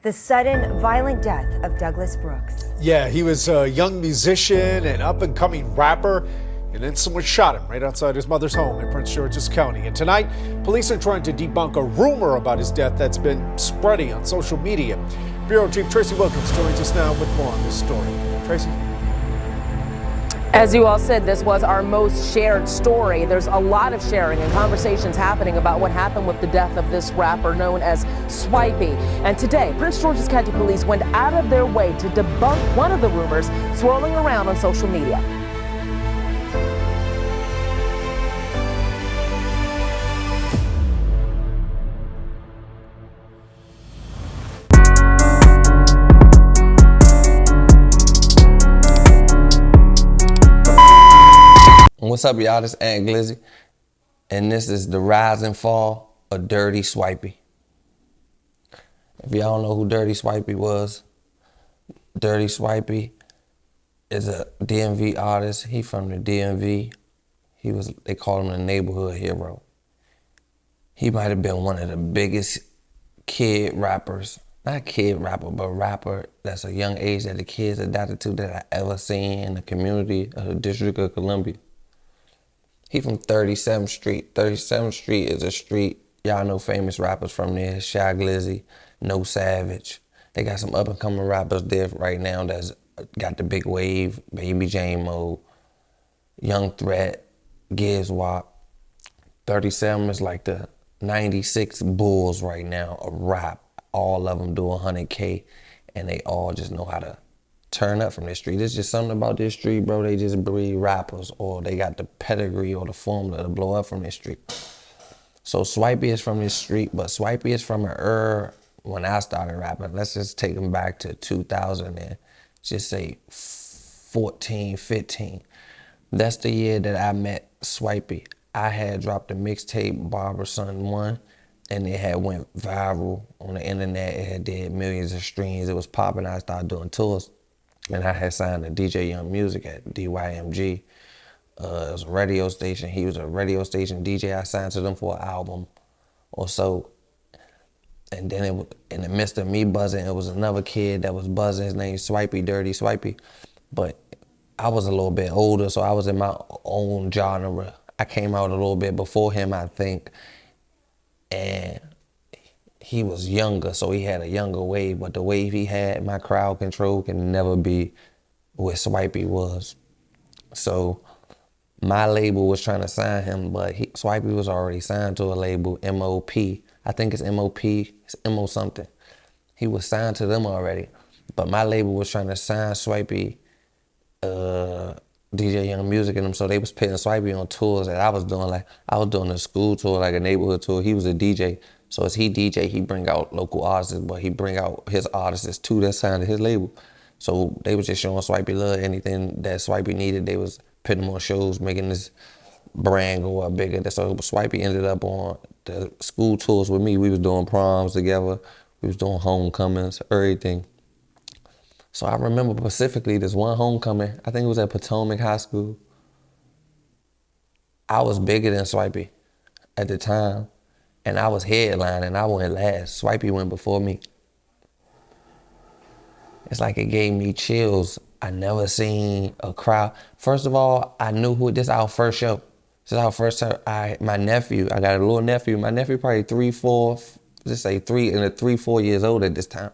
the sudden violent death of Douglas Brooks. Yeah, he was a young musician and up-and-coming rapper, and then someone shot him right outside his mother's home in Prince George's County. And tonight, police are trying to debunk a rumor about his death that's been spreading on social media. Bureau Chief Tracy Wilkins joins us now with more on this story. Tracy? As you all said, this was our most shared story. There's a lot of sharing and conversations happening about what happened with the death of this rapper known as Swipey. And today, Prince George's County Police went out of their way to debunk one of the rumors swirling around on social media. What's up, y'all? This is Aunt Glizzy, and this is the rise and fall of Dirty Swipey. If y'all don't know who Dirty Swipey was, Dirty Swipey is a DMV artist. He from the DMV. They call him the neighborhood hero. He might have been one of the biggest kid rappers, not kid rapper, but rapper that's a young age that the kids adapted to that I ever seen in the community of the District of Columbia. He from 37th Street. 37th Street is a street, y'all know famous rappers from there, Shy Glizzy, No Savage. They got some up-and-coming rappers there right now that's got the big wave, Baby J-Mo, Young Threat, Giz Wop. 37 is like the 96 Bulls right now of rap. All of them do 100K, and they all just know how to turn up from this street. It's just something about this street, bro. They just breed rappers, or they got the pedigree or the formula to blow up from this street. So Swipey is from this street, but Swipey is from an era when I started rapping. Let's just take them back to 2000 and just say 14, 15. That's the year that I met Swipey. I had dropped a mixtape, Barbarason 1, and it had went viral on the internet. It had did millions of streams. It was popping. I started doing tours. And I had signed to DJ Young Music at DYMG. It was a radio station. He was a radio station DJ. I signed to them for an album or so. And then in the midst of me buzzing, it was another kid that was buzzing. His name Swipey, Dirty Swipey. But I was a little bit older, so I was in my own genre. I came out a little bit before him, I think. And he was younger, so he had a younger wave, but the wave he had, my crowd control can never be what Swipey was. So my label was trying to sign him, but Swipey was already signed to a label, MOP. I think it's MOP, it's MO something. He was signed to them already, but my label was trying to sign Swipey, DJ Young Music and them, so they was putting Swipey on tours that I was doing. Like, I was doing a school tour, like a neighborhood tour. He was a DJ. So as he DJ, he bring out local artists, but he bring out his artists too that signed to his label. So they was just showing Swipey love. Anything that Swipey needed, they was putting him on shows, making this brand go up bigger. So Swipey ended up on the school tours with me. We was doing proms together. We was doing homecomings, everything. So I remember specifically this one homecoming. I think it was at Potomac High School. I was bigger than Swipey at the time. And I was headlining, I went last. Swipey went before me. It's like it gave me chills. I never seen a crowd. First of all, I knew this is our first show. This is our first time. My nephew, I got a little nephew. My nephew probably 3, 4 years old at this time.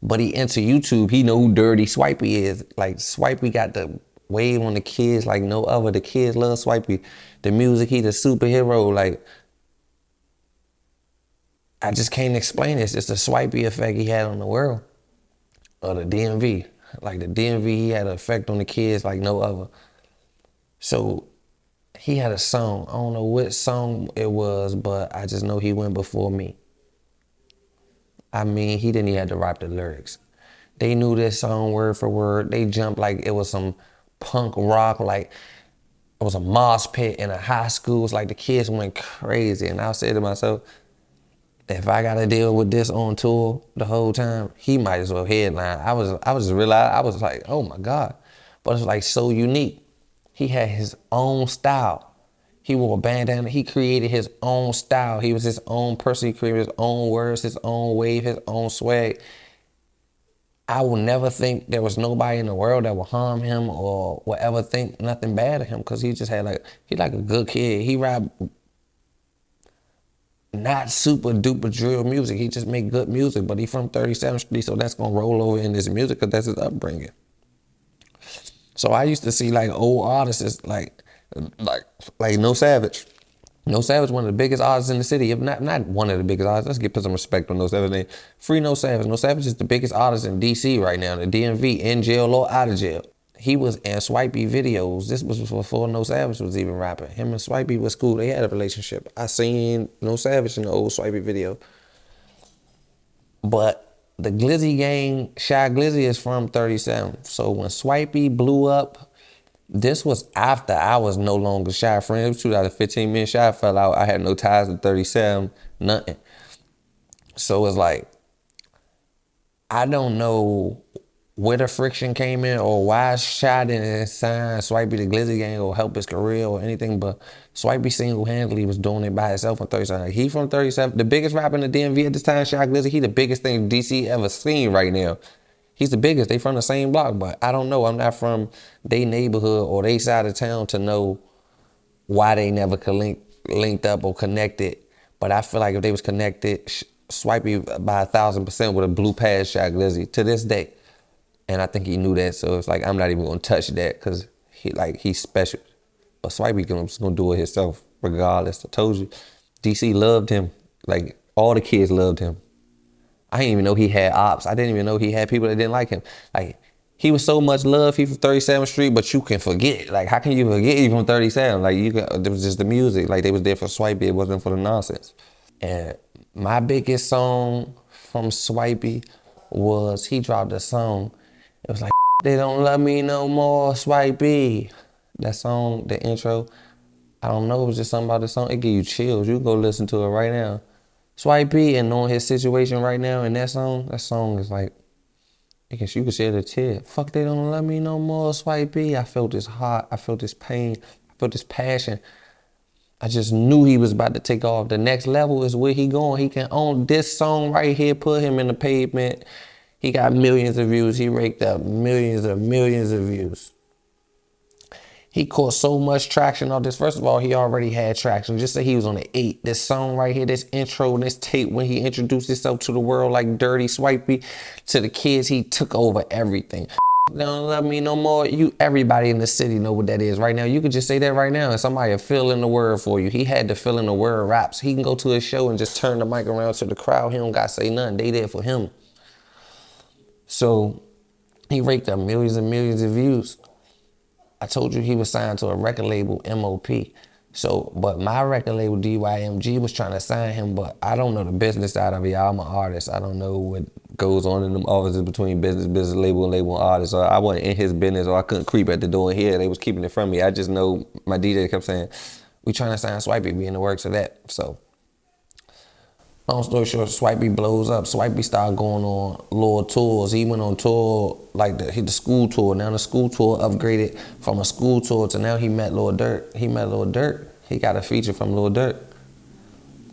But he into YouTube. He know who Dirty Swipey is. Like, Swipey got the wave on the kids like no other. The kids love Swipey. The music, he the superhero. Like, I just can't explain this. It's the Swipey effect he had on the world, or the DMV. Like the DMV, he had an effect on the kids like no other. So he had a song. I don't know what song it was, but I just know he went before me. I mean, he didn't even have to write the lyrics. They knew this song word for word. They jumped like it was some punk rock, like it was a mosh pit in a high school. It's like the kids went crazy. And I said to myself, if I gotta deal with this on tour the whole time, he might as well headline. I was realizing, I was like, oh my God. But it's like so unique. He had his own style. He wore a bandana. He created his own style. He was his own person. He created his own words, his own wave, his own swag. I will never think there was nobody in the world that would harm him or would ever think nothing bad of him, because he just had he like a good kid. He rap not super duper drill music. He just make good music, but he from 37th Street, so that's gonna roll over in his music because that's his upbringing. So I used to see like old artists like No Savage. No Savage, one of the biggest artists in the city, if not one of the biggest artists. Let's put some respect on No Savage name. Free No Savage. No Savage is the biggest artist in DC right now, the DMV, in jail or out of jail. He was in Swipey videos. This was before No Savage was even rapping. Him and Swipey was cool. They had a relationship. I seen No Savage in the old Swipey video. But the Glizzy gang, Shy Glizzy is from 37. So when Swipey blew up, this was after I was no longer Shy friend. It was 2015. Me and Shy fell out. I had no ties with 37, nothing. So it's like, I don't know where the friction came in or why Shy didn't sign Swipey the Glizzy gang or help his career or anything, but Swipey single-handedly was doing it by himself on 37. Like, he from 37, the biggest rapper in the DMV at this time, Shy Glizzy, he the biggest thing DC ever seen right now. He's the biggest. They from the same block, but I don't know. I'm not from their neighborhood or their side of town to know why they never linked up or connected. But I feel like if they was connected, Swipey by 1,000% would have blew past Shy Glizzy to this day. And I think he knew that, so it's like, I'm not even gonna touch that because he's special. But Swipey was gonna do it himself regardless. I told you, DC loved him. Like, all the kids loved him. I didn't even know he had ops. I didn't even know he had people that didn't like him. Like, he was so much love. He from 37th Street, but you can forget. Like, how can you forget he from 37? Like, it was just the music. Like, they was there for Swipey. It wasn't for the nonsense. And my biggest song from Swipey was, he dropped a song. It was like, they don't love me no more, Swipey. That song, the intro, I don't know, it was just something about the song. It give you chills. You can go listen to it right now. Swipey, and knowing his situation right now in that song is like, you can shed a tear. Fuck, they don't love me no more, Swipey. I felt this heart, I felt this pain, I felt this passion. I just knew he was about to take off. The next level is where he going. He can own this song right here, put him in the pavement. He got millions of views. He raked up millions of views. He caught so much traction off this. First of all, he already had traction. Just say he was on the 8. This song right here, this intro, this tape, when he introduced himself to the world like Dirty Swipey, to the kids, he took over everything. They don't love me no more. Everybody in the city know what that is right now. You could just say that right now and somebody will fill in the word for you. He had to fill in the word raps. He can go to a show and just turn the mic around to the crowd. He don't got to say nothing. They there for him. So he raked up millions and millions of views. I told you he was signed to a record label, MOP. So, but my record label, DYMG, was trying to sign him, but I don't know the business side of it. I'm an artist. I don't know what goes on in them offices between business label and label artist. So I wasn't in his business, or I couldn't creep at the door here. They was keeping it from me. I just know my DJ kept saying, we trying to sign Swipey, we in the works of that. So, long story short, Swipey blows up. Swipey started going on little tours. He went on tour, like the school tour. Now the school tour upgraded from a school tour to now he met Lil Durk. He got a feature from Lil Durk.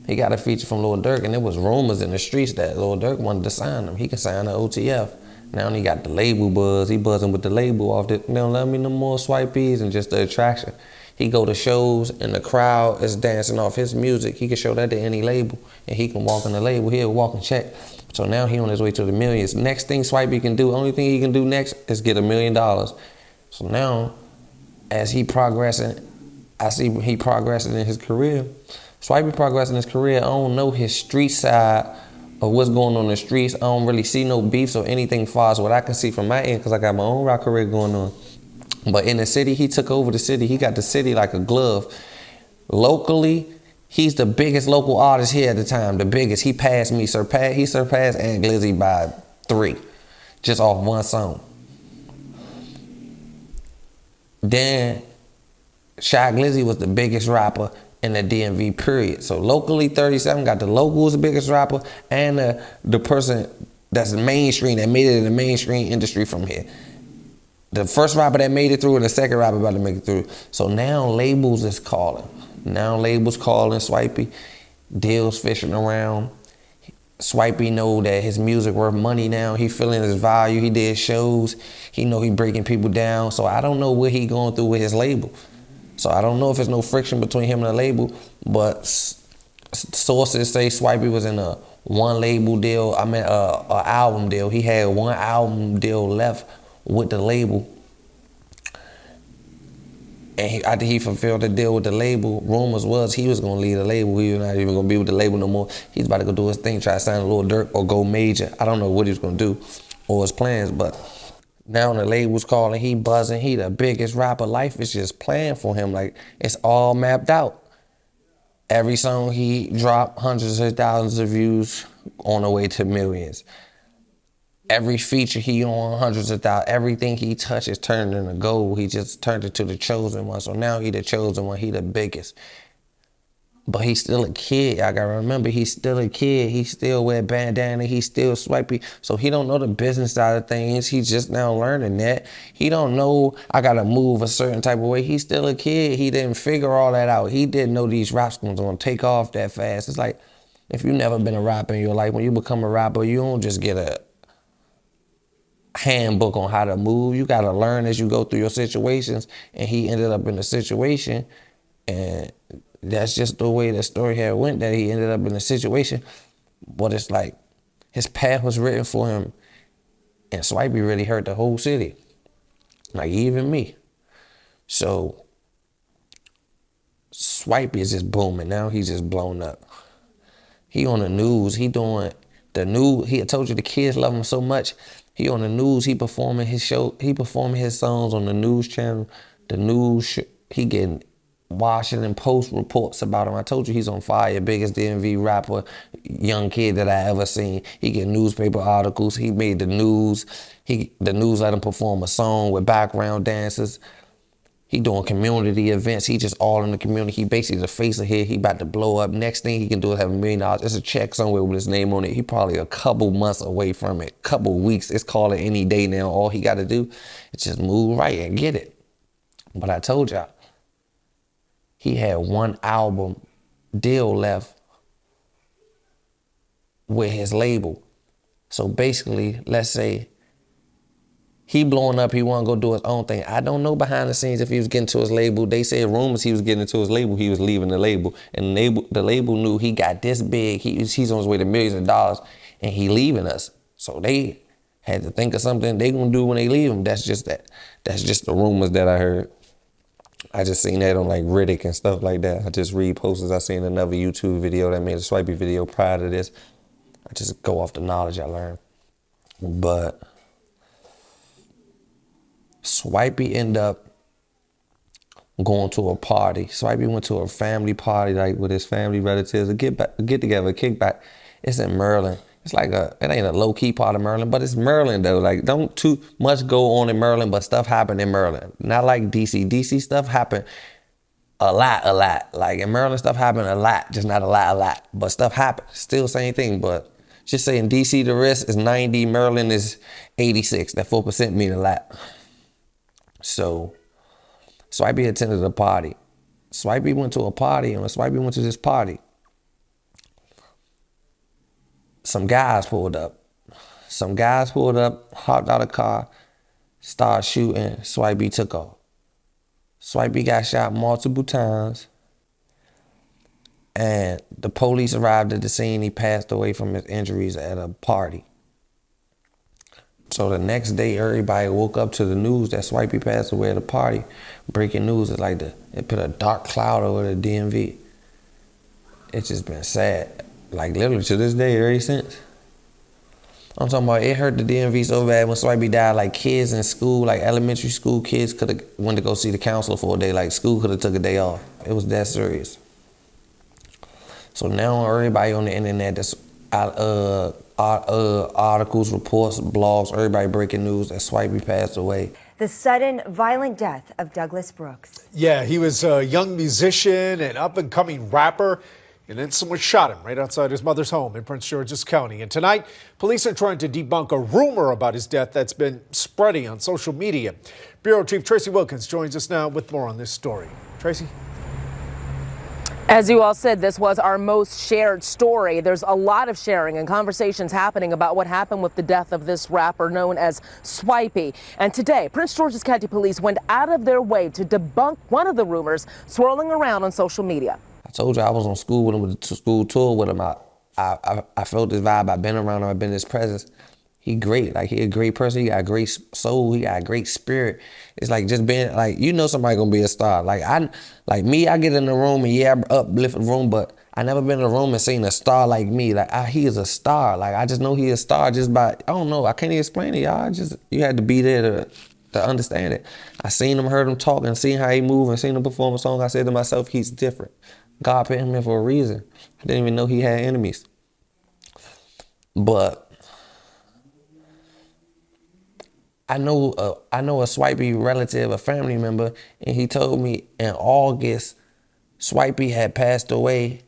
And there was rumors in the streets that Lil Durk wanted to sign him. He can sign the OTF. Now he got the label buzz. He buzzing with the label off the, they don't love me no more, Swipeys, and just the attraction. He go to shows and the crowd is dancing off his music. He can show that to any label and he can walk in the label. He'll walk and check. So now he on his way to the millions. Next thing Swipey can do, only thing he can do next is get $1 million. So now, as he progressing, I see he progressing in his career. Swipey progressing in his career, I don't know his street side of what's going on in the streets. I don't really see no beefs or anything far as what I can see from my end because I got my own rap career going on. But in the city, he took over the city. He got the city like a glove. Locally, he's the biggest local artist here at the time. The biggest. He passed me. He surpassed Aunt Glizzy by 3, just off one song. Then Shy Glizzy was the biggest rapper in the DMV period. So locally, 37 got the locals the biggest rapper and the person that's the mainstream, that made it in the mainstream industry from here. The first rapper that made it through and the second rapper about to make it through. So now labels is calling. Now labels calling Swipey, deals fishing around. Swipey know that his music worth money now. He feeling his value. He did shows. He know he breaking people down. So I don't know what he going through with his label. So I don't know if there's no friction between him and the label, but sources say Swipey was in a one label deal. I mean, a album deal. He had one album deal left with the label. And after he fulfilled the deal with the label, rumors was he was gonna leave the label. He was not even gonna be with the label no more. He's about to go do his thing, try to sign a little dirt or go major. I don't know what he was gonna do or his plans, but now the label's calling, he buzzing, he the biggest rapper. Life is just playing for him, like it's all mapped out. Every song he dropped, hundreds of thousands of views on the way to millions. Every feature he on, hundreds of thousands. Everything he touches turned into gold. He just turned into the chosen one. So now he the chosen one, he the biggest. But he's still a kid. I gotta remember, he's still a kid. He still wear bandana, he still Swipey. So he don't know the business side of things. He's just now learning that. He don't know I gotta move a certain type of way. He's still a kid. He didn't figure all that out. He didn't know these raps was gonna take off that fast. It's like, if you never been a rapper in your life, when you become a rapper, you don't just get a handbook on how to move. You gotta learn as you go through your situations. And he ended up in a situation, and that's just the way the story had went, that he ended up in a situation. But it's like his path was written for him, and Swipey really hurt the whole city, like even me. So Swipey is just booming. Now he's just blown up. He on the news. He doing the news. He had told you the kids love him so much. He on the news. He performing his show. He performing his songs on the news channel. The news. He getting Washington Post reports about him. I told you he's on fire. Biggest DMV rapper, young kid that I ever seen. He get newspaper articles. He made the news. The news let him perform a song with background dancers. He doing community events. He just all in the community. He basically the face of here. He about to blow up. Next thing he can do is have $1 million. It's a check somewhere with his name on it. He probably a couple months away from it. Couple weeks. It's calling any day now. All he got to do is just move right and get it. But I told y'all, he had one album deal left with his label. So basically, let's say he blowing up, he want to go do his own thing. I don't know behind the scenes if he was getting to his label. They said rumors he was getting to his label, he was leaving the label. And the label knew he got this big, he's on his way to millions of dollars, and he leaving us. So they had to think of something they gonna do when they leave him. That's just the rumors that I heard. I just seen that on like Riddick and stuff like that. I just read posters. I seen another YouTube video that made a Swipey video prior to this. I just go off the knowledge I learned. But Swipey ended up going to a party. Swipey went to a family party, like with his family relatives, a get together, a kickback. It's in Maryland. It's like it ain't a low key part of Maryland, but it's Maryland though. Like don't too much go on in Maryland, but stuff happen in Maryland. Not like DC. DC stuff happen a lot. Like in Maryland stuff happen a lot, just not a lot. But stuff happen. Still same thing, but just saying DC the rest is 90, Maryland is 86. That 4% mean a lot. So Swipey attended a party. Swipey went to a party, and when Swipey went to this party, some guys pulled up. Hopped out of the car, started shooting. Swipey took off. Swipey got shot multiple times, and the police arrived at the scene. He passed away from his injuries at a party. So the next day, everybody woke up to the news that Swipey passed away at a party. Breaking news is like it put a dark cloud over the DMV. It's just been sad. Like literally to this day, ever since. I'm talking about it hurt the DMV so bad when Swipey died. Like kids in school, like elementary school kids could have went to go see the counselor for a day. Like school could have took a day off. It was that serious. So now everybody on the internet, that's articles, reports, blogs, everybody breaking news that Swipey passed away. The sudden violent death of Douglas Brooks. Yeah, he was a young musician and up-and-coming rapper. And then someone shot him right outside his mother's home in Prince George's County. And tonight, police are trying to debunk a rumor about his death that's been spreading on social media. Bureau Chief Tracy Wilkins joins us now with more on this story. Tracy? As you all said, this was our most shared story. There's a lot of sharing and conversations happening about what happened with the death of this rapper known as Swipey. And today, Prince George's County Police went out of their way to debunk one of the rumors swirling around on social media. I told you I was on school with him, with the school tour with him. I felt this vibe. I've been around him. I've been in his presence. He great. Like, he a great person. He got a great soul. He got a great spirit. It's like just being, like, you know somebody gonna be a star. Like I get in the room and yeah, I uplift the room, but I never been in a room and seen a star like me. Like, he is a star. Like, I just know he is a star just by, I don't know. I can't even explain it, y'all. You had to be there to understand it. I seen him, heard him talk, and seen how he move, and seen him perform a song. I said to myself, he's different. God put him in for a reason. I didn't even know he had enemies. But I know a Swipey relative, a family member, and he told me in August, Swipey had passed away,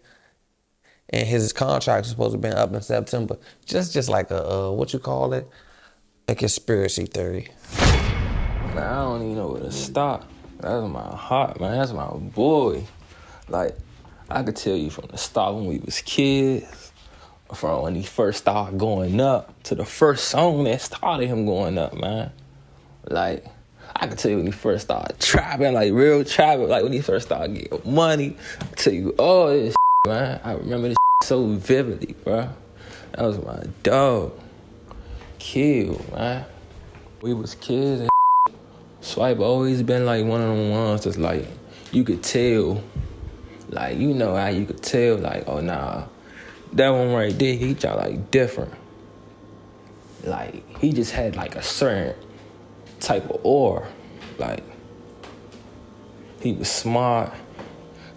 and his contract was supposed to have been up in September. Just like a what you call it, a conspiracy theory. Man, I don't even know where to start. That's my heart, man. That's my boy. Like, I could tell you from the start when we was kids, from when he first started going up to the first song that started him going up, man. Like, I could tell you when he first started trapping, like real trapping, like when he first started getting money. I could tell you all this man. I remember this so vividly, bro. That was my dog. Kill, man. We was kids and Swipe always been like one of them ones that's like, you could tell, like, you know how you could tell, like, oh, nah, that one right there, he just like different. Like, he just had like a certain type of aura. Like, he was smart.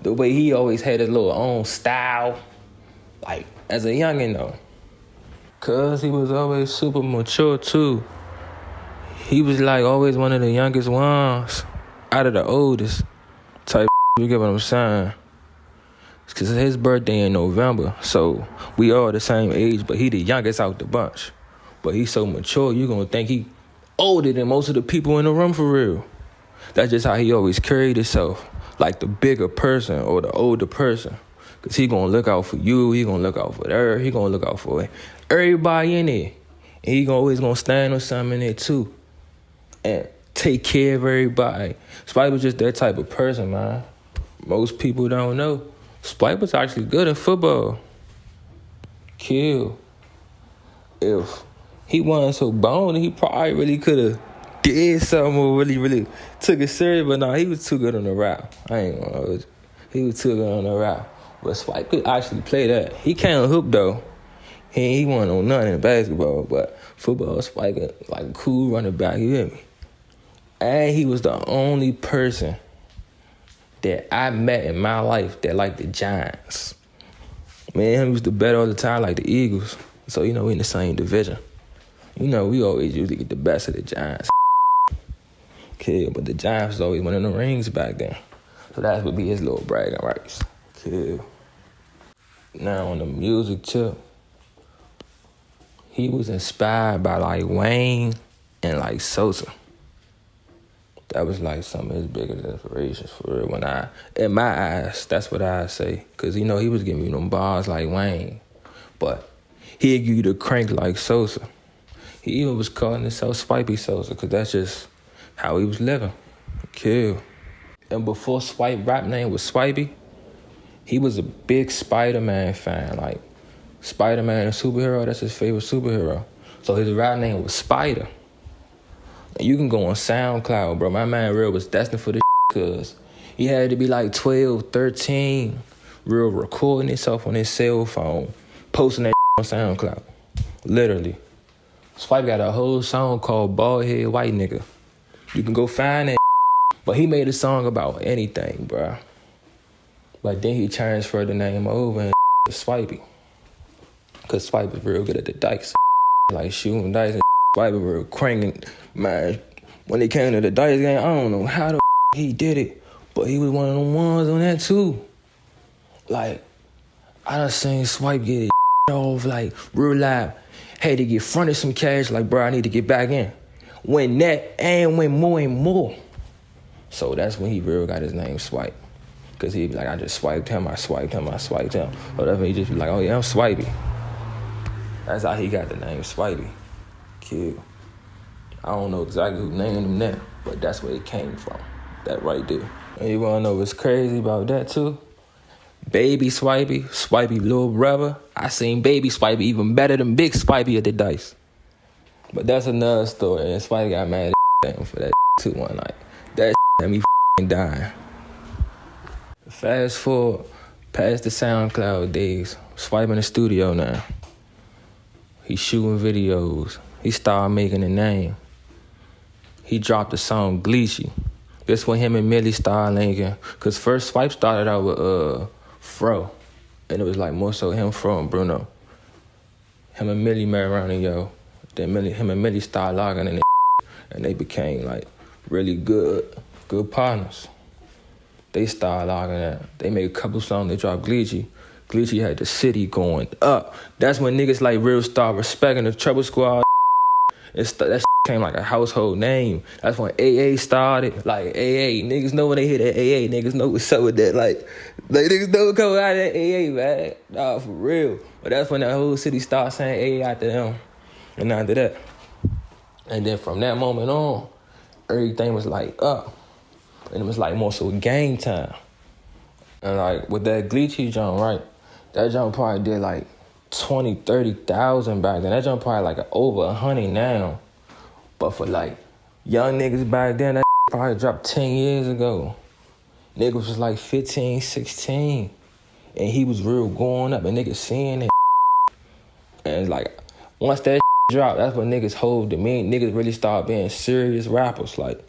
The way he always had his little own style, like, as a youngin' though. Cause he was always super mature too. He was like always one of the youngest ones out of the oldest type. You get what I'm saying? Cause his birthday in November, so we all the same age, but he the youngest out the bunch. But he's so mature, you gonna think he older than most of the people in the room for real. That's just how he always carried himself, like the bigger person or the older person. Cause he gonna look out for you, he gonna look out for her, he gonna look out for everybody in there. And he always gonna stand on something in there too. And take care of everybody. Spike was just that type of person, man. Most people don't know. Spike was actually good at football. Kill. If he wasn't so bony, he probably really could have did something or really took it serious. But no, he was too good on the rap. I ain't gonna know. He was too good on the rap. But Spike could actually play that. He can't hoop though. He wasn't on nothing in basketball, but football, Spike like a cool running back, you hear me? And he was the only person that I met in my life that liked the Giants. Man, he used to bet all the time like the Eagles. So, you know, we in the same division. You know, we always usually get the best of the Giants. Kid, but the Giants was always winning the rings back then. So that would be his little bragging rights. Kid. Now on the music tip, he was inspired by like Wayne and like Sosa. That was like some of his biggest inspirations for real. In my eyes, that's what I say. Cause you know, he was giving me them bars like Wayne, but he'd give you the crank like Sosa. He even was calling himself Swipey Sosa, cause that's just how he was living. Kill. And before Swipe rap name was Swipey, he was a big Spider-Man fan. Like, Spider-Man, a superhero, that's his favorite superhero. So his rap name was Spider. And you can go on SoundCloud, bro. My man Real was destined for this cause he had to be like 12, 13, Real recording himself on his cell phone, posting that on SoundCloud. Literally. Swipe got a whole song called Bald Head White Nigga. You can go find that. But he made a song about anything, bro. But then he transferred the name over and to Swipey. Cause Swipe was real good at the dice. Like shooting dice and Swipe was real cranking. Man, when it came to the dice game, I don't know how the he did it. But he was one of them ones on that too. Like, I done seen Swipe get his off like real live. Had to get fronted some cash like, bro, I need to get back in. Win that and win more and more. So that's when he real got his name Swipe. Cause he'd be like, I just swiped him, I swiped him, I swiped him. Whatever, he just be like, oh yeah, I'm Swipey. That's how he got the name Swipey. Kid. I don't know exactly who named him that, but that's where it came from. That right there. And you wanna know what's crazy about that too? Baby Swipey, Swipey little brother. I seen Baby Swipey even better than Big Swipey at the dice. But that's another story, and Swipey got mad at him for that too one night. That had me dying. Fast forward past the SoundCloud days, Swipey in the studio now. He shooting videos. He started making a name. He dropped the song Gleechy. This when him and Millie started linking. Cause first Swipe started out with Fro. And it was like more so him, Fro, and Bruno. Him and Millie married around and yo. Then him and Millie started logging in and they became like really good partners. They started logging that. They made a couple songs, they dropped Gleechy. Gleechy had the city going up. That's when niggas like real start respecting the Trouble Squad. That came like a household name. That's when AA started. Like AA, niggas know when they hear that AA, niggas know what's up with that. Like niggas know what come out of that AA, man. Nah, for real. But that's when that whole city started saying AA after them. And after that. And then from that moment on, everything was like up. And it was like more so game time. And like with that Gleechy jump, right? That jump probably did like 20, 30,000 back then. That jump probably like over 100 now. But for like young niggas back then, that probably dropped 10 years ago. Niggas was like 15, 16. And he was real going up and niggas seeing it. And like, once that dropped, that's when niggas hold the mean. Niggas really start being serious rappers. Like,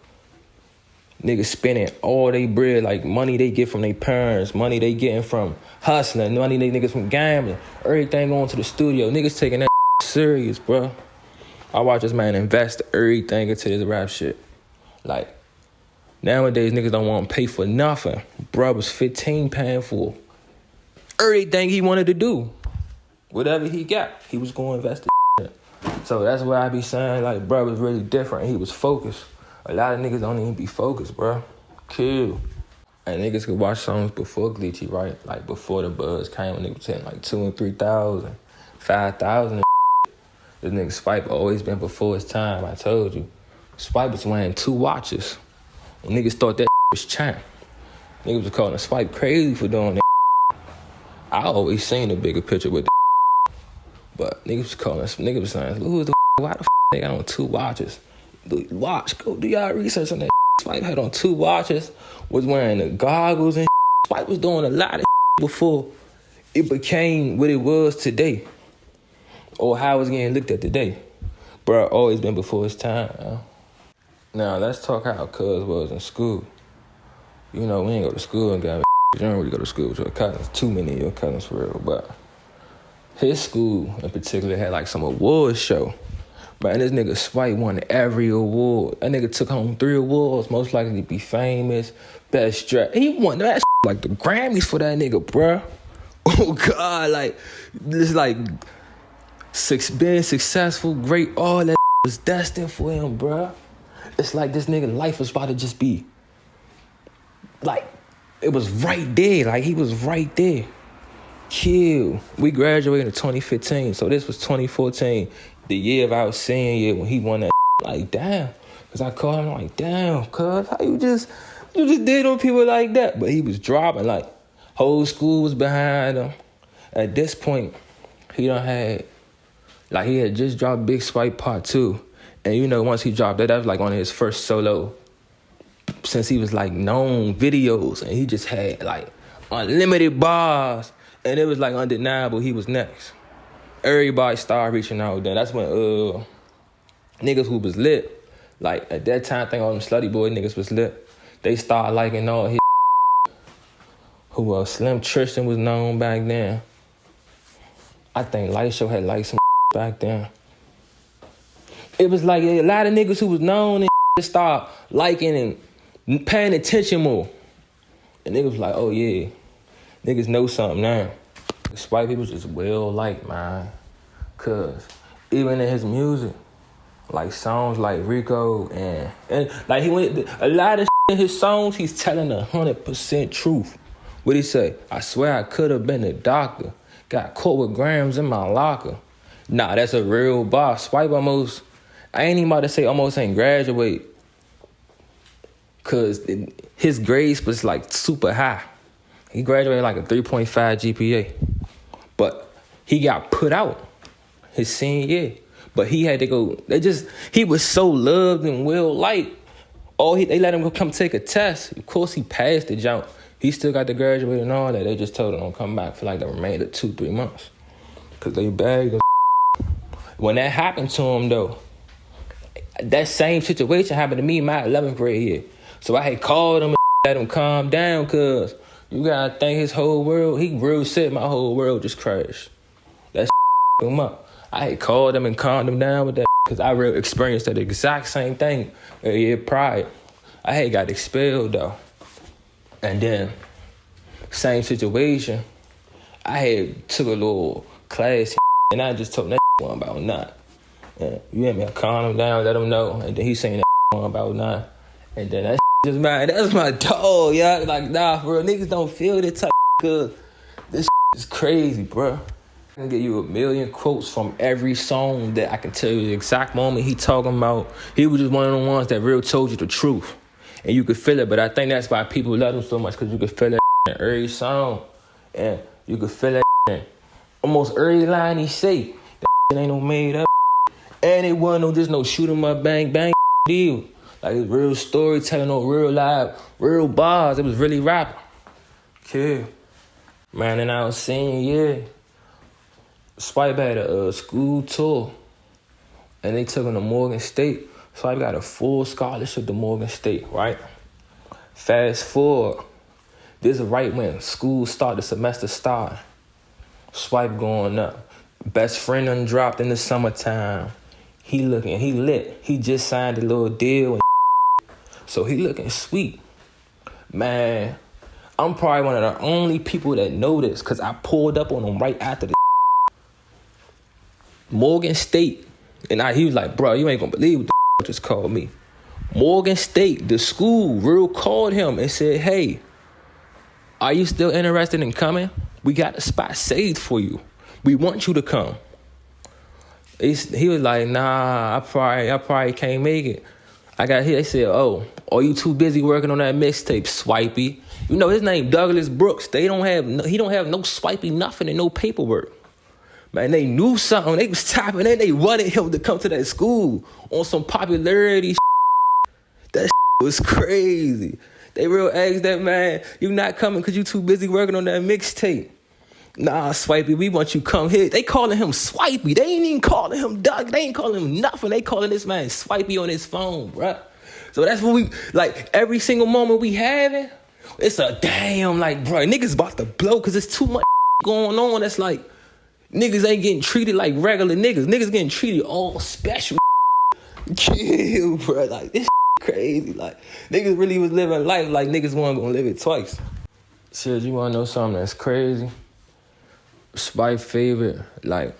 niggas spending all they bread, like money they get from their parents, money they getting from hustling, money they niggas from gambling, everything going to the studio. Niggas taking that serious, bro. I watch this man invest everything into this rap shit. Like, nowadays niggas don't want to pay for nothing. Bro was 15 paying for everything he wanted to do. Whatever he got, he was going to invest in. So that's why I be saying, like, bro was really different. He was focused. A lot of niggas don't even be focused, bro. Kill. And niggas could watch songs before Gleechy, right? Like before the buzz came, niggas was hitting like 2,000 and 3,000, 5,000 and This nigga Swipe always been before his time, I told you. Swipe was wearing 2 watches. When niggas thought that was champ. Niggas was calling Swipe crazy for doing that. I always seen a bigger picture with that. But niggas was calling, niggas was saying, who the why the they got on 2 watches? Watch, go do y'all research on that. Swipe had on 2 watches, was wearing the goggles and Swipe was doing a lot of before it became what it was today. Or how it's getting looked at today. Bro, always been before his time, man. Now, let's talk how Cuz was in school. You know, we ain't go to school and got you don't really go to school with your cousins. Too many of your cousins for real, but his school in particular had like some awards show. Man, this nigga Swipe won every award. That nigga took home 3 awards, most likely to be famous, best dress. He won that like the Grammys for that nigga, bruh. Oh God, like this like being successful, great, all that was destined for him, bruh. It's like this nigga life was about to just be like it was right there, like he was right there. Kill. We graduated in 2015, so this was 2014. The year of our senior year when he won that, like, damn. Because I called him like, damn, cuz, how you just did on people like that? But he was dropping, like, whole school was behind him. At this point, he had just dropped Big Swipe Part 2. And, you know, once he dropped that was, like, one of his first solo, since he was, like, known videos. And he just had, like, unlimited bars. And it was, like, undeniable he was next. Everybody started reaching out then. That's when niggas who was lit, like at that time, I think all them slutty boy niggas was lit. They started liking all his who Slim Tristan was known back then. I think Light Show had liked some back then. It was like a lot of niggas who was known and just started liking and paying attention more. And niggas was like, oh yeah, niggas know something now. Swipey was just well liked, man. Cause even in his music, like songs like Rico and like he went a lot of in his songs, he's telling 100% truth. What'd he say? I swear I could have been a doctor. Got caught with grams in my locker. Nah, that's a real bar. Swipe almost, I ain't even about to say almost ain't graduate. Cause his grades was like super high. He graduated like a 3.5 GPA. But he got put out his senior year. But he had to go, he was so loved and well liked. They let him go come take a test. Of course he passed the jump. He still got to graduate and all that. They just told him don't come back for like the remainder 2-3 months. Cause they bagged him. When that happened to him though, that same situation happened to me in my 11th grade year. So I had called him and let him calm down, cause you gotta think his whole world, he real sick, my whole world just crashed. That him up. I had called him and calmed him down with that, cause I really experienced that exact same thing a year prior. I had got expelled though. And then, same situation, I had took a little class and I just told that one about nothing. And you hear me? I calmed him down, let him know, and then he saying that one about nothing. And then that just man, that's my dog, yeah. Like, nah, bro, niggas don't feel that type cause this is crazy, bro. I can give you a million quotes from every song that I can tell you the exact moment he talking about. He was just one of the ones that real told you the truth. And you could feel it, but I think that's why people love him so much, because you could feel it in every song. And you could feel it in almost every line he say. That ain't no made up. And it wasn't just no shoot 'em up, bang, bang deal. Like, it's real storytelling, no real live, real bars. It was really rapping. Okay. Man, and I was saying, yeah. Swipey had a school tour. And they took him to Morgan State. Swipey got a full scholarship to Morgan State, right? Fast forward. This is right when school started, the semester started. Swipey going up. Best friend done dropped in the summertime. He lit. He just signed a little deal. So he looking sweet. Man, I'm probably one of the only people that know this because I pulled up on him right after the Morgan State. And he was like, bro, you ain't gonna believe what the just called me. Morgan State, the school, real called him and said, hey, are you still interested in coming? We got a spot saved for you. We want you to come. He was like, nah, I probably can't make it. I got here. They said, oh, are you too busy working on that mixtape, Swipey? You know, his name Douglas Brooks. He don't have no Swipey nothing and no paperwork. Man, they knew something. They was tapping in. They wanted him to come to that school on some popularity. That was crazy. They real asked that man, you not coming because you too busy working on that mixtape. Nah, Swipey, we want you come here. They calling him Swipey. They ain't even calling him Doug. They ain't calling him nothing. They calling this man Swipey on his phone, bruh. So that's what we, like, every single moment we having, it's a damn, like, bruh, niggas about to blow because there's too much going on. That's like, niggas ain't getting treated like regular niggas. Niggas getting treated all special. Chill, bruh. Like, this crazy. Like, niggas really was living life like niggas weren't gonna live it twice. Shit, you wanna know something that's crazy? Spike's favorite, like,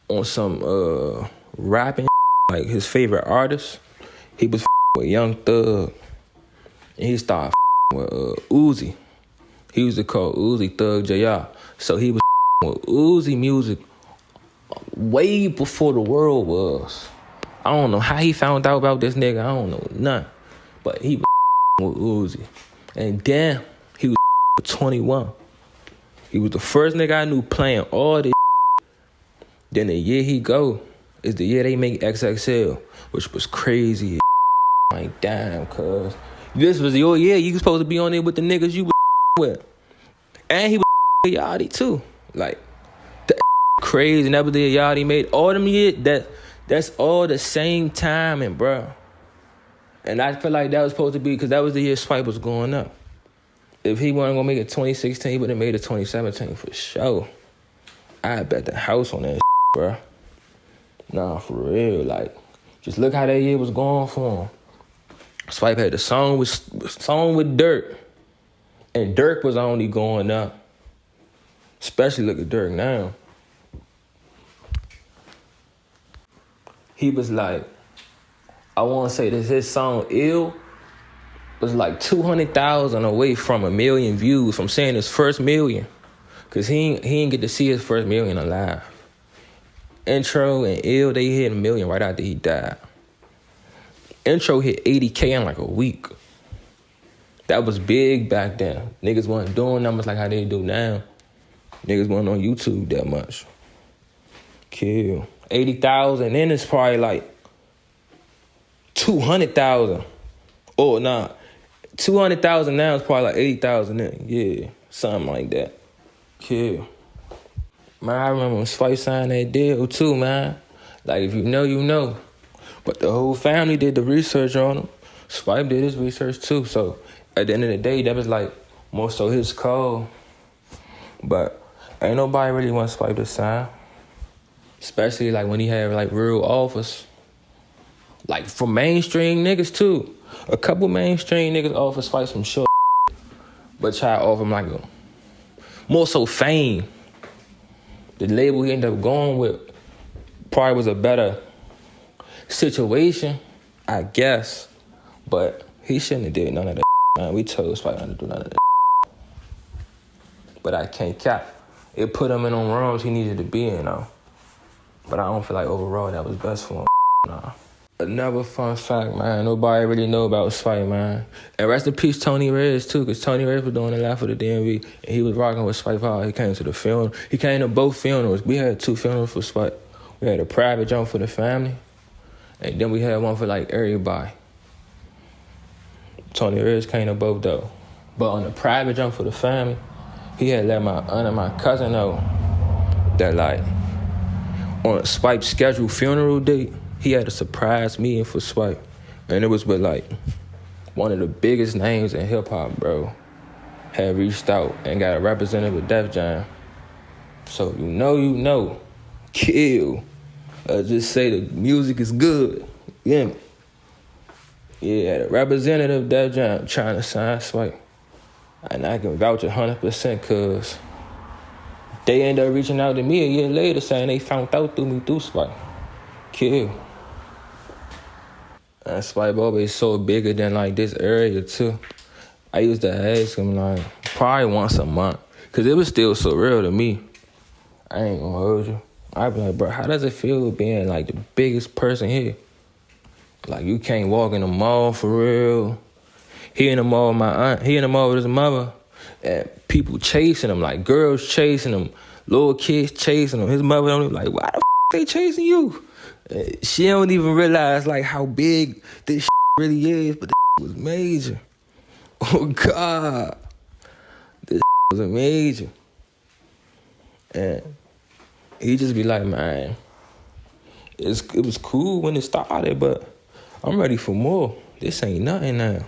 on some rapping, like his favorite artist, he was with Young Thug, and he started with Uzi. He used to call Uzi Thug JR. So he was with Uzi music way before the world was. I don't know how he found out about this nigga. I don't know nothing. But he was with Uzi. And then he was with 21. He was the first nigga I knew playing all this. Then the year he go is the year they make XXL, which was crazy. Like, damn, cuz. This was your year. You was supposed to be on there with the niggas you was with. And he was with Yachty, too. Like, that crazy. And that was the year Yachty made all them years. That's all the same timing, bro. And I feel like that was supposed to be, because that was the year Swipe was going up. If he wasn't going to make it 2016, he would have made it 2017 for sure. I bet the house on that bro. Nah, for real. Like, just look how that year was going for him. Swipe had the song with Dirk. And Dirk was only going up. Especially look at Dirk now. He was like, I want to say this, his song Ill was like 200,000 away from 1 million views from saying his first million. Cause he didn't get to see his first million alive. Intro and Ill, they hit 1 million right after he died. Intro hit 80K in like a week. That was big back then. Niggas wasn't doing numbers like how they do now. Niggas wasn't on YouTube that much. Kill. 80,000, then it's probably like 200,000. Oh, nah. 200,000 now is probably like 80,000 then. Yeah, something like that. Kill. Man, I remember when Swipey signed that deal too, man. Like, if you know, you know. But the whole family did the research on him. Swipey did his research too. So, at the end of the day, that was like more so his call. But ain't nobody really want Swipey to sign. Especially like when he had like real offers. Like from mainstream niggas too. A couple mainstream niggas offer Swipey some short but try to offer him like a more so fame. The label he ended up going with probably was a better situation, I guess. But he shouldn't have did none of that, man. We told Swipey not to do none of that. But I can't cap. It put him in on rooms he needed to be in, though. But I don't feel like overall that was best for him, nah. Another fun fact, man, nobody really know about Swipey, man. And rest in peace, Tony Reyes, too, because Tony Reyes was doing a lot for the DMV, and he was rocking with Swipey hard. He came to the funeral. He came to both funerals. We had 2 funerals for Swipey. We had a private jump for the family, and then we had one for, like, everybody. Tony Reyes came to both, though. But on the private jump for the family, he had let my aunt and my cousin know that, like, on a Swipey scheduled funeral date, he had a surprise meeting for Swipey. And it was with, like, one of the biggest names in hip-hop, bro. Had reached out and got a representative with Def Jam. So you know. Kill. Just say the music is good. You hear me? Yeah, the representative of Def Jam trying to sign Swipey. And I can vouch 100% because they ended up reaching out to me a year later saying they found out through me through Swipey. Kill. And Swipey always so bigger than like this area too. I used to ask him like probably once a month because it was still so real to me. I ain't gonna hold you. I'd be like, bro, how does it feel being like the biggest person here? Like you can't walk in the mall for real. He in the mall with my aunt. He in the mall with his mother. And people chasing him, like girls chasing him, little kids chasing him. His mother don't even like, why the they chasing you? She don't even realize like how big this really is, but this was major. Oh God, this was major. And he just be like, man, it was cool when it started, but I'm ready for more. This ain't nothing now.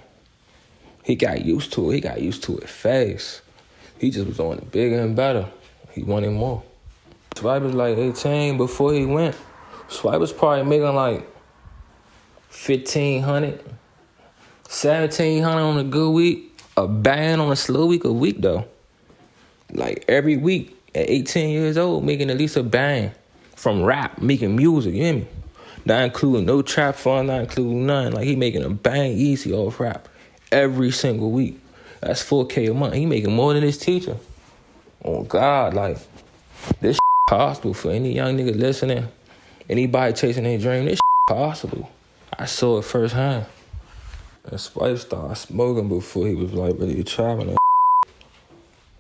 He got used to it. He got used to it fast. He just was on it bigger and better. He wanted more. Swipey was like 18 before he went. Swipey was probably making like $1,500, $1,700 on a good week, a band on a slow week, a week though. Like every week at 18 years old, making at least a band from rap, making music, you hear me? Not including no trap fund, not including nothing. Like he making a bang easy off rap every single week. That's $4K a month. He making more than his teacher. Oh God, like this possible for any young nigga listening. Anybody chasing their dream, this possible. I saw it firsthand. And Swipey started smoking before he was like really traveling.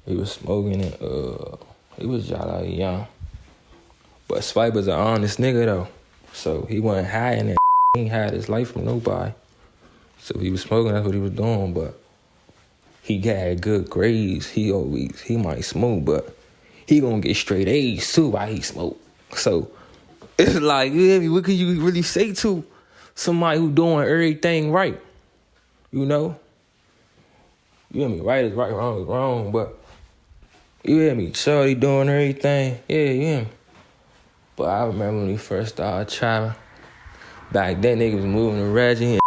He was smoking and he was jolly young. But Swipey was an honest nigga though. So he wasn't hiding that. He ain't hide his life from nobody. So he was smoking, that's what he was doing, but he got good grades. He might smoke, but he gonna get straight A's too while he smoke. So it's like, you hear me? What can you really say to somebody who doing everything right? You know? You hear me? Right is right, wrong is wrong, but you hear me? Shorty doing everything. Yeah, you hear me? But I remember when he first started traveling. Back then, niggas was moving to Reggie.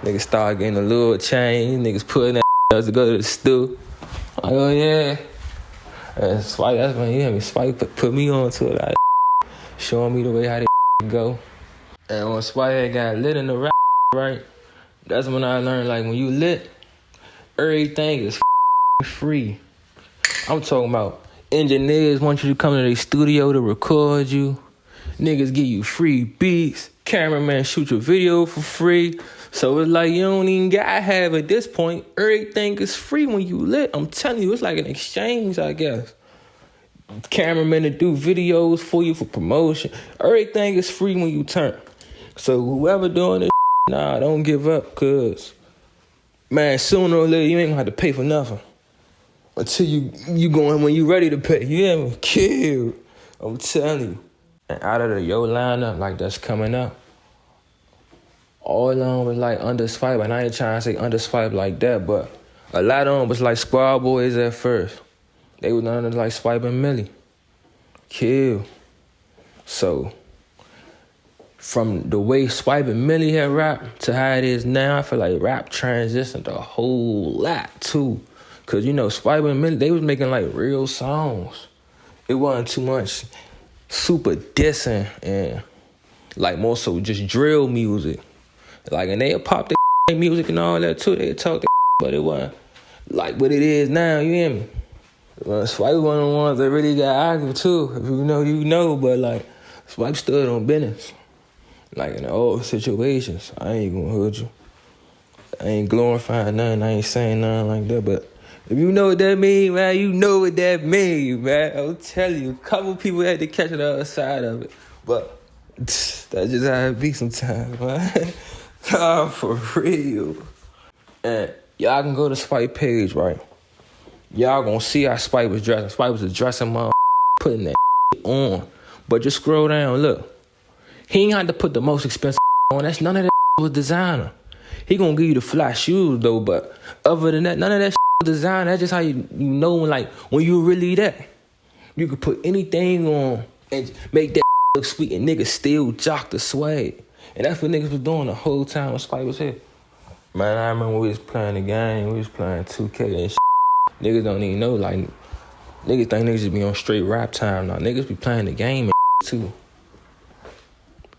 Niggas started getting a little change. Niggas putting that to go to the stew. Like, oh yeah. And Swipey, that's when you hear me. Swipey put me on to it. Like, showing me the way how they go. And when Swipey got lit in the rap, right? That's when I learned, like, when you lit, everything is free. I'm talking about engineers want you to come to their studio to record you. Niggas give you free beats. Cameraman shoot your video for free. So it's like you don't even gotta have at this point. Everything is free when you lit. I'm telling you, it's like an exchange, I guess. Cameramen to do videos for you for promotion. Everything is free when you turn. So whoever doing this, nah, don't give up, cause man, sooner or later you ain't gonna have to pay for nothing. Until you going when you ready to pay. You hear me? Kill. I'm telling you. And out of the yo lineup, like that's coming up, all of them was like under Swipe. And I ain't trying to say under Swipe like that, but a lot of them was like Squad Boys at first. They was under like Swipe and Millie. Kill. So from the way Swipe and Millie had rap to how it is now, I feel like rap transitioned a whole lot too. Cause you know, Swipey and Millie, they was making like real songs. It wasn't too much super dissing and like more so just drill music. Like, and they'll pop their music and all that too. They'll talk their but it wasn't like what it is now, you hear me? Swipey one of the ones that really got active too. If you know, you know, but like Swipe stood on business. Like in the old situations. I ain't gonna hold you. I ain't glorifying nothing, I ain't saying nothing like that, but if you know what that mean, man, you know what that mean, man. I'll tell you, a couple people had to catch the other side of it. But that's just how it be sometimes, man. Oh, for real. And y'all can go to Swipe page, right? Y'all gonna see how Swipe was dressing. Swipe was dressing my putting that on. But just scroll down, look. He ain't had to put the most expensive on. That's none of that was designer. He gonna give you the fly shoes though, but other than that, none of that design. That's just how you know when you really that. You could put anything on and make that look sweet and niggas still jock the swag. And that's what niggas was doing the whole time when Spike was here. Man, I remember we was playing the game, we was playing 2K and shit. Niggas don't even know, like, niggas think niggas just be on straight rap time now. Niggas be playing the game and too.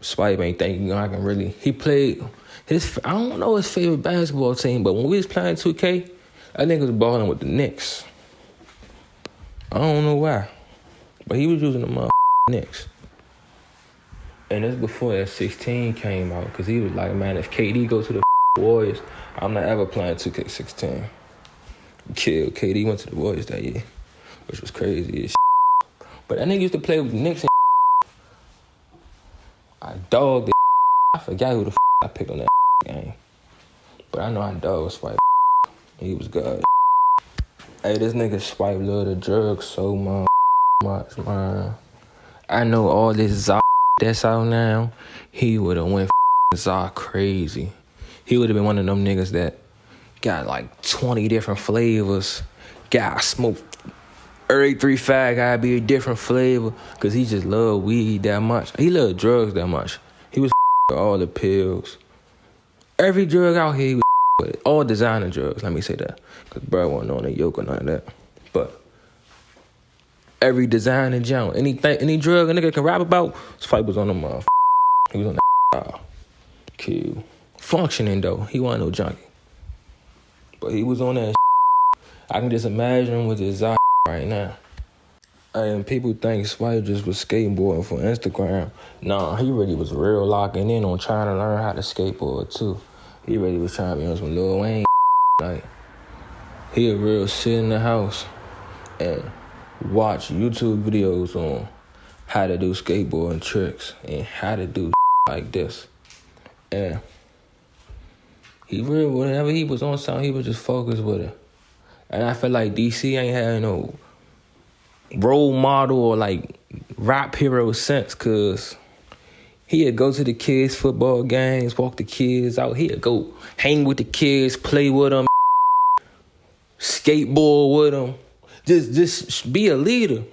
Spike ain't thinking I can really, he played I don't know his favorite basketball team, but when we was playing 2K, that nigga was balling with the Knicks. I don't know why, but he was using the motherfucking Knicks. And that's before that 16 came out, because he was like, man, if KD go to the Warriors, I'm not ever playing 2K16. Kill. KD went to the Warriors that year, which was crazy as shit. But that nigga used to play with the Knicks and I dogged it. I forgot who the I picked on that game. But I know I dogged Swipe. He was good. Hey, this nigga Swipe love the drugs so much, man. I know all this Zod that's out now, he would have went Zod crazy. He would have been one of them niggas that got like 20 different flavors. Got smoked. Every 3 fag gotta be a different flavor, cause he just love weed that much. He loved drugs that much. He was all the pills. Every drug out here, he was with it. All designer drugs, let me say that. Cause bro wasn't on the yoke or none of that. But every designer junk, any drug a nigga can rap about, Spike was on the motherfucker. He was on that kill. Functioning though, he wasn't no junkie. But he was on that I can just imagine him with his eye right now. And people think Swipe just was skateboarding for Instagram. Nah, he really was real locking in on trying to learn how to skateboard too. He really was trying to be on some Lil Wayne. Like, he a real sit in the house and watch YouTube videos on how to do skateboarding tricks and how to do like this. And he really, whenever he was on something, he was just focused with it. And I feel like DC ain't had no role model or like rap hero since, cause he'd go to the kids' football games, walk the kids out. He'd go hang with the kids, play with them, skateboard with them. Just be a leader.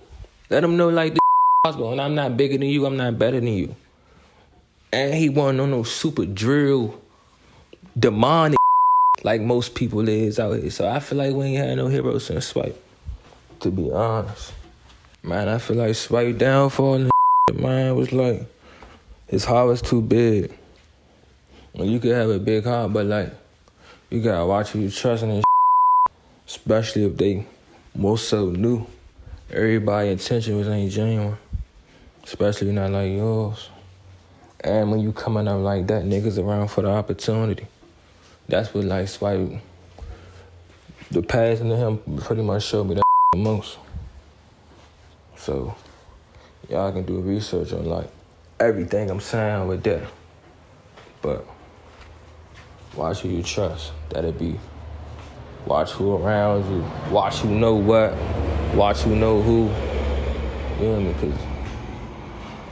Let them know like this is possible. And I'm not bigger than you. I'm not better than you. And he wasn't on no super drill, demonic like most people is out here. So I feel like we ain't had no heroes since Swipe, to be honest. Man, I feel like Swipe downfall and man was like, his heart was too big. Well, you could have a big heart, but like, You gotta watch who you trusting and especially if they most so new. Everybody intentions ain't genuine, especially not like yours. And when you coming up like that, niggas around for the opportunity. That's what like Swipey, the passing to him pretty much showed me that the most. So y'all can do research on like everything I'm saying with that. But watch who you trust. That'd be watch who around you, watch who know what, watch who know who. You know what I mean? Cause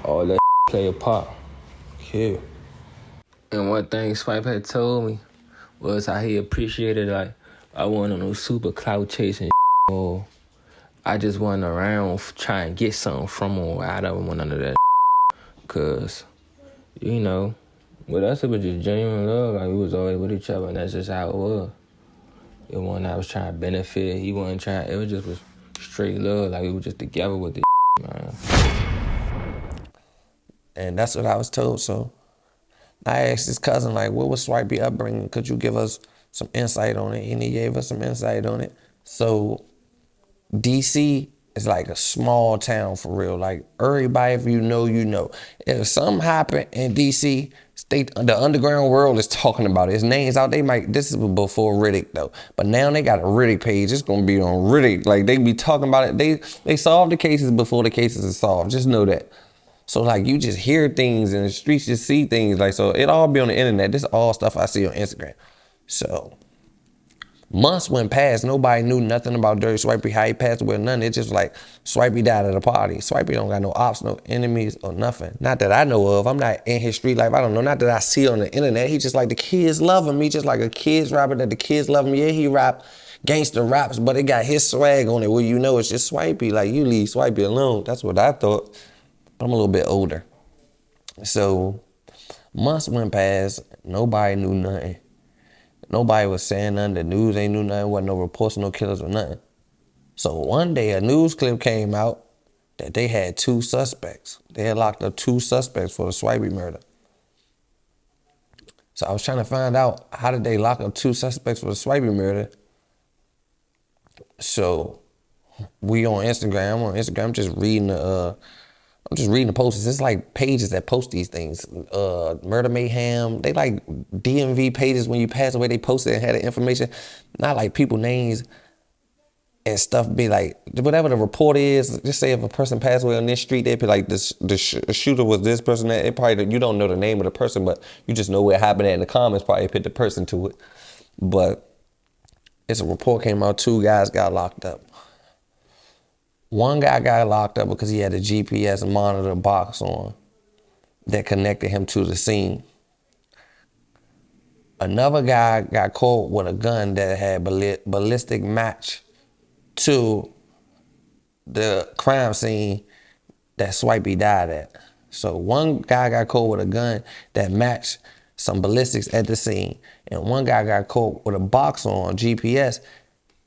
all that play a part. Yeah. And one thing Swipe had told me was how he appreciated like I wasn't on no super clout chasing or I just wasn't around trying to get something from him or out of him or none of that. Cause, you know, with us it was just genuine love. Like we was always with each other and that's just how it was. It wasn't I was trying to benefit, he wasn't trying, it was just was straight love. Like we were just together with the man. And that's what I was told. So I asked his cousin, like, what was Swipey upbringing? Could you give us some insight on it? And he gave us some insight on it. So DC is like a small town for real. Like everybody, if you know, you know. If something happened in DC, the underground world is talking about it. His name's out. This is before Riddick though. But now they got a Riddick page. It's gonna be on Riddick. Like they be talking about it. They solve the cases before the cases are solved. Just know that. So like you just hear things in the streets, just see things. Like, so it all be on the internet. This is all stuff I see on Instagram. So months went past, nobody knew nothing about Dirty Swipey, how he passed away, nothing. It's just like Swipey died at a party. Swipey don't got no ops, no enemies or nothing. Not that I know of. I'm not in his street life. I don't know. Not that I see on the internet. He just like the kids love him. He just like a kids rapper that the kids love him. Yeah, he rap gangster raps, but it got his swag on it where you know it's just Swipey. Like you leave Swipey alone. That's what I thought. But I'm a little bit older. So months went past, nobody knew nothing. Nobody was saying nothing, the news ain't knew nothing, wasn't no reports, no killers or nothing. So one day a news clip came out that they had 2 suspects. They had locked up 2 suspects for the Swipey murder. So I was trying to find out how did they lock up 2 suspects for the Swipey murder. So we on Instagram, I'm on Instagram, I'm just reading the posts. It's like pages that post these things. Murder Mayhem. They like DMV pages when you pass away, they post it and had the information. Not like people names and stuff be like, whatever the report is, just say if a person passed away on this street, they'd be like, the shooter was this person. It probably, you don't know the name of the person, but you just know where it happened at in the comments, probably put the person to it. But it's a report came out, 2 guys got locked up. One guy got locked up because he had a GPS monitor box on that connected him to the scene. Another guy got caught with a gun that had ballistic match to the crime scene that Swipey died at. So one guy got caught with a gun that matched some ballistics at the scene, and one guy got caught with a box on GPS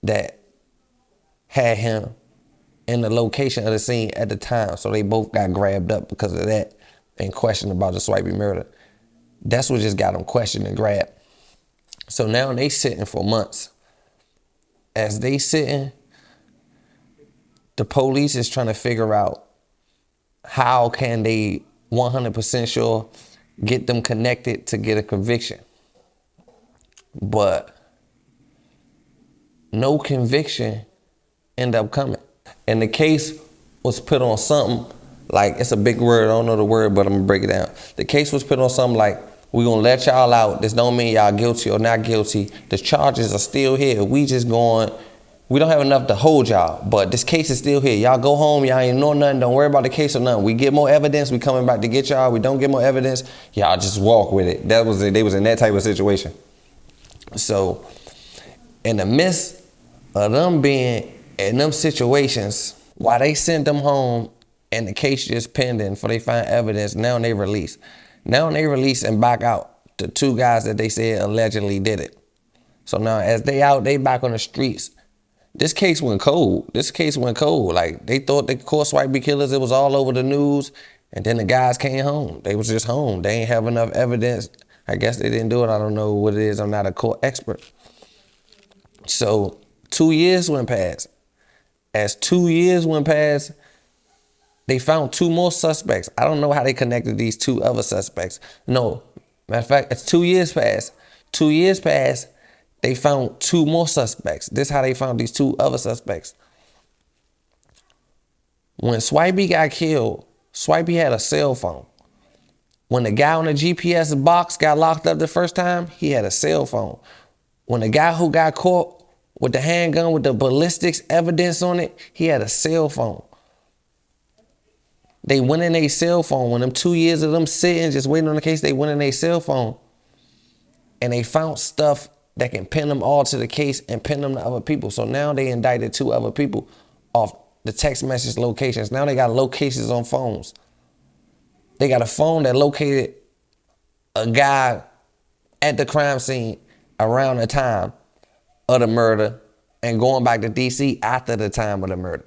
that had him in the location of the scene at the time. So they both got grabbed up because of that and questioned about the Swipey murder. That's what just got them questioned and grabbed. So now they sitting for months. As they sitting, the police is trying to figure out how can they 100% sure get them connected to get a conviction. But no conviction end up coming. And the case was put on something like, it's a big word, I don't know the word, but I'm gonna break it down. The case was put on something like, we're gonna let y'all out. This don't mean y'all guilty or not guilty. The charges are still here. We don't have enough to hold y'all, but this case is still here. Y'all go home, y'all ain't know nothing, don't worry about the case or nothing. We get more evidence, we coming back to get y'all. We don't get more evidence, y'all just walk with it. They was in that type of situation. So in the midst of them being in them situations, while they sent them home and the case just pending for they find evidence, now they release. Now they release and back out the 2 guys that they said allegedly did it. So now as they out, they back on the streets. This case went cold. Like they thought they caught Swipey killers. It was all over the news. And then the guys came home. They was just home. They ain't have enough evidence. I guess they didn't do it. I don't know what it is. I'm not a court expert. So 2 years went past. As 2 years went past, they found 2 more suspects. I don't know how they connected these 2 other suspects. No, matter of fact, it's 2 years past. 2 years past, they found 2 more suspects. This is how they found these 2 other suspects. When Swipey got killed, Swipey had a cell phone. When the guy on the GPS box got locked up the first time, he had a cell phone. When the guy who got caught with the handgun with the ballistics evidence on it, he had a cell phone. They went in their cell phone. When them 2 years of them sitting, just waiting on the case, they went in their cell phone. And they found stuff that can pin them all to the case and pin them to other people. So now they indicted 2 other people off the text message locations. Now they got locations on phones. They got a phone that located a guy at the crime scene around the time of the murder and going back to DC after the time of the murder.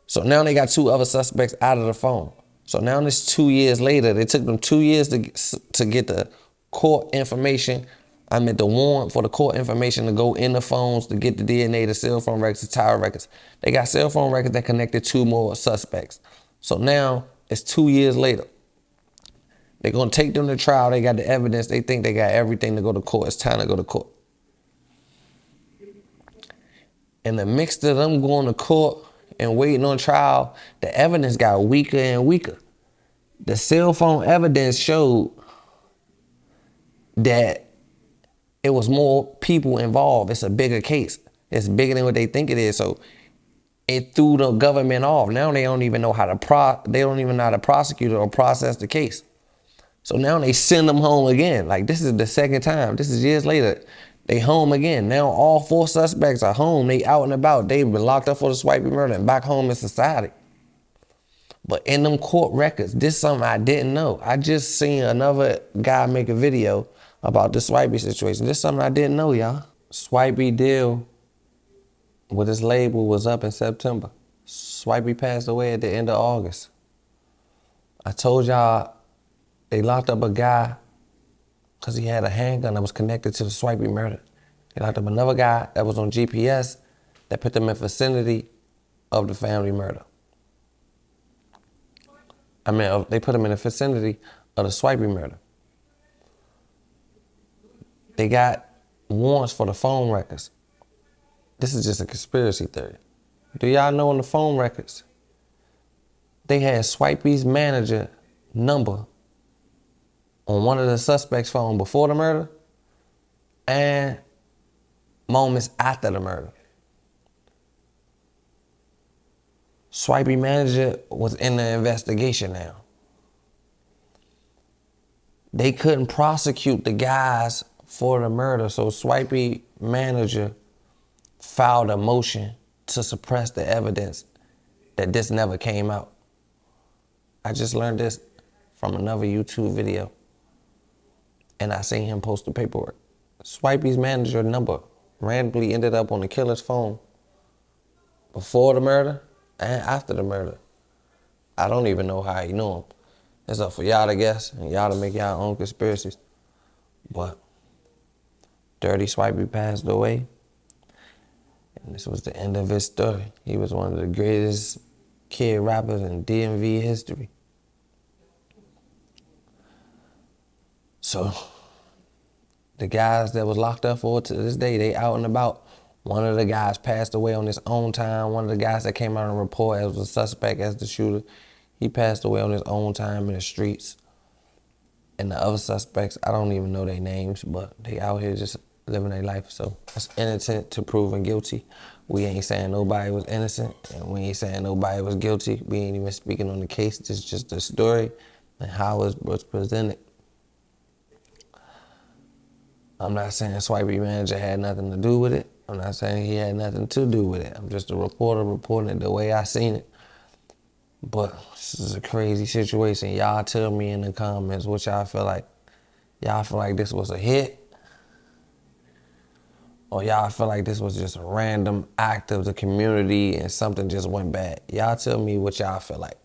So now they got 2 other suspects out of the phone. So now this 2 years later, it took them 2 years to get the court information. I meant the warrant for the court information to go in the phones to get the DNA, the cell phone records, the tire records. They got cell phone records that connected 2 more suspects. So now it's 2 years later. They're going to take them to trial. They got the evidence. They think they got everything to go to court. It's time to go to court. In the mix of them going to court and waiting on trial, the evidence got weaker and weaker. The cell phone evidence showed that it was more people involved. It's a bigger case. It's bigger than what they think it is. So it threw the government off. Now they don't even know how to prosecute or process the case. So now they send them home again. Like, this is the second time. This is years later. They home again. Now all 4 suspects are home. They out and about. They've been locked up for the Swipey murder and back home in society. But in them court records, this is something I didn't know. I just seen another guy make a video about the Swipey situation. This is something I didn't know, y'all. Swipey deal with his label was up in September. Swipey passed away at the end of August. I told y'all they locked up a guy because he had a handgun that was connected to the Swipey murder. They locked up another guy that was on GPS that put them in vicinity of the family murder. They put him in the vicinity of the Swipey murder. They got warrants for the phone records. This is just a conspiracy theory. Do y'all know on the phone records, they had Swipey's manager number on one of the suspects' phone before the murder and moments after the murder. Swipey manager was in the investigation now. They couldn't prosecute the guys for the murder, so Swipey manager filed a motion to suppress the evidence that this never came out. I just learned this from another YouTube video, and I seen him post the paperwork. Swipey's manager number randomly ended up on the killer's phone before the murder and after the murder. I don't even know how he knew him. It's up for y'all to guess and y'all to make y'all own conspiracies. But Dirty Swipey passed away, and this was the end of his story. He was one of the greatest kid rappers in DMV history. So the guys that was locked up for to this day, they out and about. One of the guys passed away on his own time. One of the guys that came out and report as a suspect as the shooter, he passed away on his own time in the streets. And the other suspects, I don't even know their names, but they out here just living their life. So that's innocent to proven guilty. We ain't saying nobody was innocent, and we ain't saying nobody was guilty. We ain't even speaking on the case. This is just the story and how it was presented. I'm not saying Swipey manager had nothing to do with it. I'm not saying he had nothing to do with it. I'm just a reporter reporting it the way I seen it. But this is a crazy situation. Y'all tell me in the comments what y'all feel like. Y'all feel like this was a hit? Or y'all feel like this was just a random act of the community and something just went bad? Y'all tell me what y'all feel like.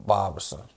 Barberson.